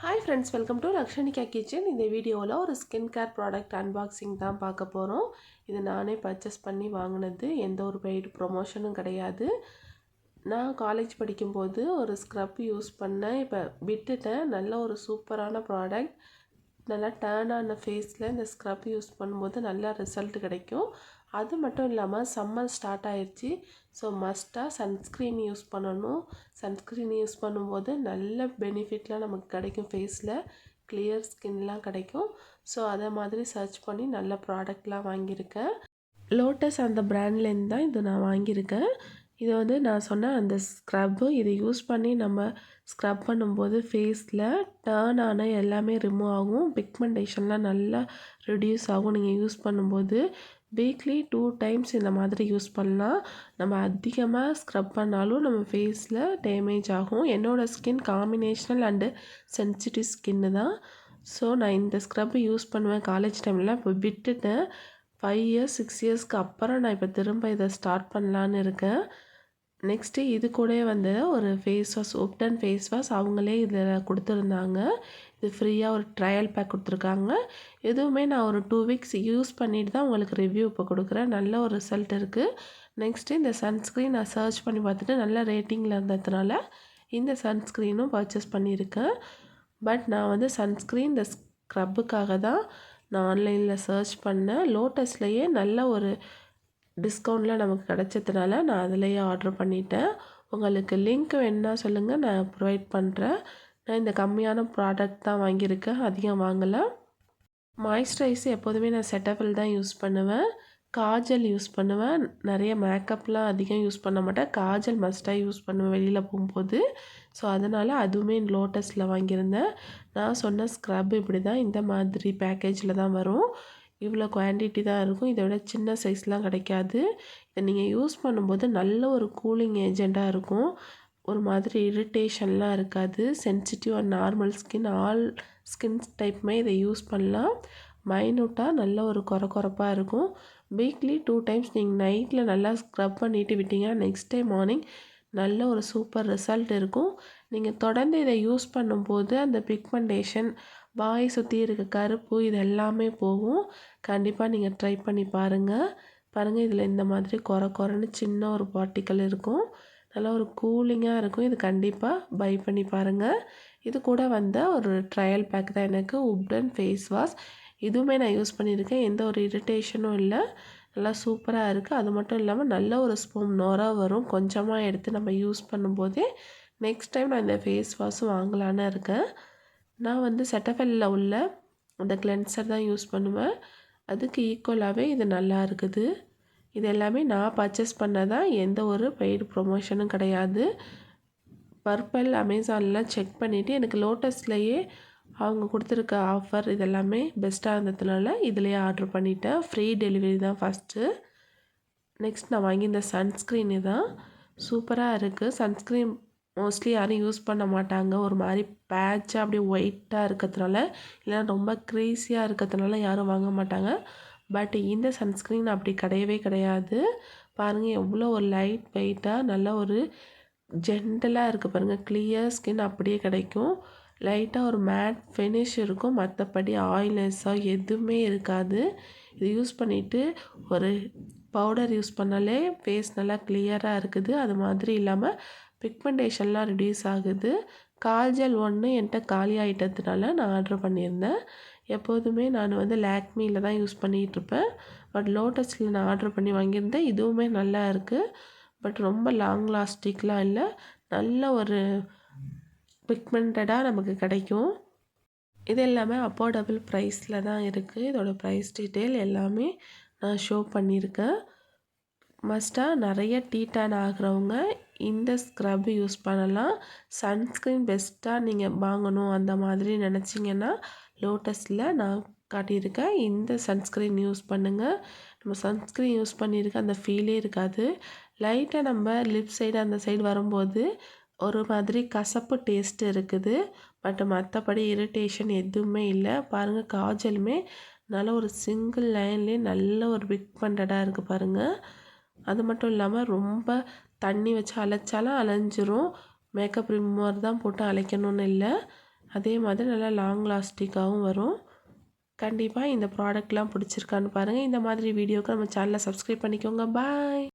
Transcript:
Hi friends, welcome to Lakshanika kitchen. இந்த வீடியோவில் ஒரு ஸ்கின் கேர் ப்ராடக்ட் அன்பாக்சிங் தான் பார்க்க போகிறோம். இது நானே பர்ச்சேஸ் பண்ணி வாங்கினது, எந்த ஒரு பெய்டு ப்ரொமோஷனும் கிடையாது. நான் காலேஜ் படிக்கும்போது ஒரு ஸ்க்ரப் யூஸ் பண்ணேன், இப்போ விட்டுட்டேன். நல்ல ஒரு சூப்பரான ப்ராடக்ட். நல்லா டேர்ன் ஆன ஃபேஸில் இந்த ஸ்க்ரப் யூஸ் பண்ணும்போது நல்ல ரிசல்ட் கிடைக்கும். அது மட்டும் இல்லாமல் சம்மர் ஸ்டார்ட் ஆயிடுச்சு. ஸோ மஸ்ட்டாக சன்ஸ்க்ரீன் யூஸ் பண்ணணும். சன்ஸ்க்ரீன் யூஸ் பண்ணும்போது நல்ல பெனிஃபிட்லாம் நமக்கு கிடைக்கும், ஃபேஸில் கிளியர் ஸ்கின்லாம் கிடைக்கும். ஸோ அதை மாதிரி சர்ச் பண்ணி நல்ல ப்ராடக்ட்லாம் வாங்கியிருக்கேன். லோட்டஸ் அந்த பிராண்ட்லேருந்து தான் இது நான் வாங்கியிருக்கேன். இது வந்து நான் சொன்ன அந்த ஸ்க்ரப்பு, இதை யூஸ் பண்ணி நம்ம ஸ்க்ரப் பண்ணும்போது ஃபேஸில் டர்ன் ஆன எல்லாமே ரிமூவ் ஆகும். பிக்மெண்டேஷன்லாம் நல்லா ரெடியூஸ் ஆகும். நீங்கள் யூஸ் பண்ணும்போது வீக்லி 2 டைம்ஸ் இந்த மாதிரி யூஸ் பண்ணலாம். நம்ம அதிகமாக ஸ்க்ரப் பண்ணாலும் நம்ம ஃபேஸில் டேமேஜ் ஆகும். என்னோடய skin combinational and sensitive skin தான். ஸோ நான் இந்த ஸ்க்ரப்பை யூஸ் பண்ணுவேன் காலேஜ் டைமில். இப்போ விட்டுட்டேன். 5 இயர்ஸ் 6 இயர்ஸ்க்கு அப்புறம் நான் இப்போ திரும்ப இதை ஸ்டார்ட் பண்ணலான்னு இருக்கேன். நெக்ஸ்ட்டு இது கூட வந்து ஒரு face wash, ubtan face wash அவங்களே இதில் கொடுத்துருந்தாங்க. இது ஃப்ரீயாக ஒரு ட்ரையல் பேக் கொடுத்துருக்காங்க. எதுவுமே நான் ஒரு 2 வீக்ஸ் யூஸ் பண்ணிட்டு தான் உங்களுக்கு ரிவ்யூ இப்போ கொடுக்குறேன். நல்ல ஒரு ரிசல்ட் இருக்குது. நெக்ஸ்ட்டு இந்த சன்ஸ்க்ரீன் நான் சர்ச் பண்ணி பார்த்துட்டு நல்ல ரேட்டிங்கில் இருந்ததுனால இந்த சன்ஸ்க்ரீனும் பர்ச்சேஸ் பண்ணியிருக்கேன். பட் நான் வந்து சன்ஸ்க்ரீன் இந்த ஸ்க்ரப்புக்காக தான் நான் ஆன்லைனில் சர்ச் பண்ணேன். லோட்டஸ்லேயே நல்ல ஒரு டிஸ்கவுண்ட்டில் நமக்கு கிடச்சதுனால நான் அதிலேயே ஆர்டர் பண்ணிட்டேன். உங்களுக்கு லிங்க் வேணுன்னா சொல்லுங்கள், நான் ப்ரொவைட் பண்ணுறேன். நான் இந்த கம்மியான ப்ராடக்ட் தான் வாங்கியிருக்கேன், அதிகம் வாங்கலை. மாய்ஸ்சரைஸ் எப்போதுமே நான் செட்டபிள் தான் யூஸ் பண்ணுவேன். காஜல் யூஸ் பண்ணுவேன். நிறைய மேக்கப்லாம் அதிகம் யூஸ் பண்ண மாட்டேன். காஜல் மஸ்ட்டாக யூஸ் பண்ணுவேன் வெளியில் போகும்போது. ஸோ அதனால் அதுவுமே லோட்டஸில் வாங்கியிருந்தேன். நான் சொன்ன ஸ்க்ரப் இப்படி தான், இந்த மாதிரி பேக்கேஜில் தான் வரும். இவ்வளோ குவான்டிட்டி தான் இருக்கும். இதை விட சின்ன சைஸ்லாம் கிடைக்காது. இதை நீங்கள் யூஸ் பண்ணும்போது நல்ல ஒரு கூலிங் ஏஜெண்ட்டாக இருக்கும். ஒரு மாதிரி இரிட்டேஷன்லாம் இருக்காது. Sensitive and normal skin, all skin டைப்புமே இதை யூஸ் பண்ணலாம். மைனூட்டாக நல்ல ஒரு கொரப்பாக இருக்கும். வீக்லி 2 டைம்ஸ் நீங்கள் நைட்டில் நல்லா ஸ்க்ரப் பண்ணிவிட்டு விட்டீங்கன்னா நெக்ஸ்ட் டே மார்னிங் நல்ல ஒரு சூப்பர் ரிசல்ட் இருக்கும். நீங்கள் தொடர்ந்து இதை யூஸ் பண்ணும்போது அந்த பிக்மெண்டேஷன், வாய் சுற்றி இருக்க கருப்பு, இது எல்லாமே போகும். கண்டிப்பாக நீங்கள் ட்ரை பண்ணி பாருங்கள். இதில் இந்த மாதிரி கொரன்னு சின்ன ஒரு பார்ட்டிக்கல் இருக்கும். நல்லா ஒரு கூலிங்காக இருக்கும். இது கண்டிப்பாக பை பண்ணி பாருங்கள். இது கூட வந்த ஒரு ட்ரையல் பேக் தான் எனக்கு, உப்டன் ஃபேஸ் வாஷ். இதுவுமே நான் யூஸ் பண்ணியிருக்கேன். எந்த ஒரு இரிட்டேஷனும் இல்லை. நல்லா சூப்பராக இருக்குது. அது மட்டும் இல்லாமல் நல்ல ஒரு ஸ்பூன் நொரை வரும். கொஞ்சமாக எடுத்து நம்ம யூஸ் பண்ணும்போதே நெக்ஸ்ட் டைம் நான் இந்த ஃபேஸ் வாஷும் வாங்கலான்னு இருக்கேன். நான் வந்து செட்டஃபெல்லில் உள்ள அந்த கிளென்சர் தான் யூஸ் பண்ணுவேன். அதுக்கு ஈக்குவலாகவே இது நல்லா இருக்குது. இது எல்லாமே நான் பர்ச்சேஸ் பண்ணதான், எந்த ஒரு பெய்டு ப்ரொமோஷனும் கிடையாது. பர்பிள் அமேசானில் செக் பண்ணிவிட்டு எனக்கு லோட்டஸ்லேயே அவங்க கொடுத்துருக்க ஆஃபர் இதெல்லாமே பெஸ்ட்டாக இருந்ததுனால இதிலேயே ஆர்டர் பண்ணிட்டேன். ஃப்ரீ டெலிவரி தான் ஃபஸ்ட்டு. நெக்ஸ்ட் நான் வாங்கி இந்த சன்ஸ்க்ரீனு தான் சூப்பராக இருக்குது. சன்ஸ்க்ரீன் மோஸ்ட்லி யாரும் யூஸ் பண்ண மாட்டாங்க. ஒரு மாதிரி பேட்சாக அப்படியே ஒயிட்டாக இருக்கிறதுனால, இல்லைன்னா ரொம்ப க்ரீஸியாக இருக்கிறதுனால யாரும் வாங்க மாட்டாங்க. பட் இந்த சன்ஸ்க்ரீன் அப்படி கிடையவே கிடையாது. பாருங்கள் எவ்வளோ ஒரு லைட் வெயிட்டாக நல்ல ஒரு ஜென்டலாக இருக்குது பாருங்கள். கிளியர் ஸ்கின் அப்படியே கிடைக்கும். லைட்டாக ஒரு மேட் ஃபினிஷ் இருக்கும். மற்றபடி ஆயில்னஸ்ஸாக எதுவுமே இருக்காது. இது யூஸ் பண்ணிவிட்டு ஒரு பவுடர் யூஸ் பண்ணாலே ஃபேஸ் நல்லா கிளியராக இருக்குது. அது மாதிரி இல்லாமல் பிக்மெண்டேஷன்லாம் ரெடியூஸ் ஆகுது. காஜல் ஒன்று என்கிட்ட காலி ஆகிட்டதுனால நான் ஆர்டர் பண்ணியிருந்தேன். எப்போதுமே நான் வந்து லாக்மியில் தான் யூஸ் பண்ணிகிட்ருப்பேன். பட் லோட்டஸில் நான் ஆர்டர் பண்ணி வாங்கியிருந்தேன். இதுவுமே நல்லா இருக்குது. பட் ரொம்ப லாங் லாஸ்டிக்லாம் இல்லை. நல்ல ஒரு பிக்மெண்டடாக நமக்கு கிடைக்கும். இது எல்லாமே அஃபோர்டபுள் ப்ரைஸில் தான் இருக்குது. இதோட ப்ரைஸ் டீட்டெயில் எல்லாமே நான் ஷோ பண்ணியிருக்கேன். மஸ்ட்டாக நிறைய டீடான் ஆகிறவங்க இந்த ஸ்க்ரப் யூஸ் பண்ணலாம். சன்ஸ்க்ரீன் பெஸ்ட்டாக நீங்கள் வாங்கணும் அந்த மாதிரி நினச்சிங்கன்னா லோட்டஸில் நான் காட்டியிருக்கேன், இந்த சன்ஸ்க்ரீன் யூஸ் பண்ணுங்கள். நம்ம சன்ஸ்க்ரீன் யூஸ் பண்ணியிருக்க அந்த ஃபீலே இருக்காது. லைட்டாக நம்ம லிப் சைடு அந்த சைடு வரும்போது ஒரு மாதிரி கசப்பு டேஸ்ட்டு இருக்குது. பட் மற்றபடி இரிட்டேஷன் எதுவுமே இல்லை. பாருங்கள், காஜலுமே நல்ல ஒரு சிங்கிள் லைன்லேயே நல்ல ஒரு பிக்மெண்டடாக இருக்குது பாருங்கள். அது மட்டும் இல்லாமல் ரொம்ப தண்ணி வச்சு அலைச்சாலும் அலைஞ்சிரும். மேக்கப் ரிமூவர் தான் போட்டு அலைக்கணும்னு இல்லை. அதே மாதிரி நல்லா லாங் லாஸ்டிக்காகவும் வரும். கண்டிப்பாக இந்த ப்ராடக்ட்லாம் பிடிச்சிருக்கான்னு பாருங்கள். இந்த மாதிரி வீடியோக்கு நம்ம சேனலை சப்ஸ்கிரைப் பண்ணிக்கோங்க. பாய்.